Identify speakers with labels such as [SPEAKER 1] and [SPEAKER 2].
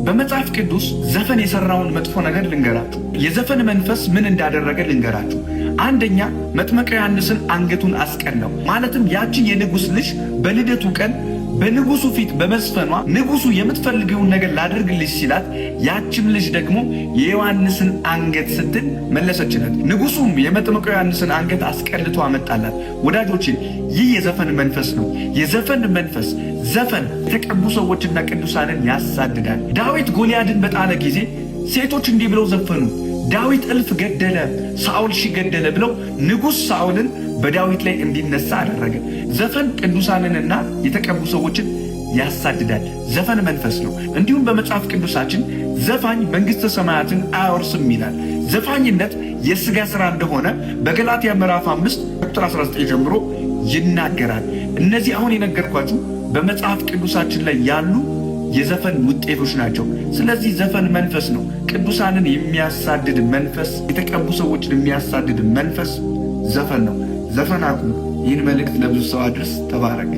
[SPEAKER 1] በመጽሐፍ ቅዱስ ዘፈን የሰራውን መጥፎ ነገር ልንገራችሁ። የዘፈን መንፈስ ምን እንዳደረገ ልንገራችሁ። አንደኛ መጥምቀ ዮሐንስን አንገቱን አስቀናው። ማለትም ያችን የንጉሥ ልጅ በልደቱ ቀን በንጉሱ ፊት በመስፈኗ ንጉሱ የምትፈልገውን ነገር ላድርግልሽ ሲላት ያችም ልጅ ደግሞ የዮሐንስን አንገት ስትል መለሰችለት። ንጉሱም የመጥምቀ ዮሐንስን አንገት አስቀልቶ አመጣላት። ወዳጆቼ ይህ የዘፈን መንፈስ ነው። የዘፈን መንፈስ ዘፈን የተቀቡ ሰዎችና ቅዱሳንን ያሳድዳል። ዳዊት ጎልያድን በጣለ ጊዜ ሴቶች እንዲህ ብለው ዘፈኑ፣ ዳዊት እልፍ ገደለ፣ ሳኦል ሺህ ገደለ ብለው ንጉሥ ሳኦልን በዳዊት ላይ እንዲነሳ አደረገ። ዘፈን ቅዱሳንንና የተቀቡ ሰዎችን ያሳድዳል። ዘፈን መንፈስ ነው። እንዲሁም በመጽሐፍ ቅዱሳችን ዘፋኝ መንግሥተ ሰማያትን አያወርስም ይላል። ዘፋኝነት የሥጋ ሥራ እንደሆነ በገላትያ ምዕራፍ 5 ቁጥር 19 ጀምሮ ይናገራል። እነዚህ አሁን የነገርኳችሁ በመጽሐፍ ቅዱሳችን ላይ ያሉ የዘፈን ውጤቶች ናቸው። ስለዚህ ዘፈን መንፈስ ነው። ቅዱሳንን የሚያሳድድ መንፈስ፣ የተቀቡ ሰዎችን የሚያሳድድ መንፈስ ዘፈን ነው። ዘፈን አቁም። ይህን መልእክት ለብዙ ሰው አድርስ። ተባረክ።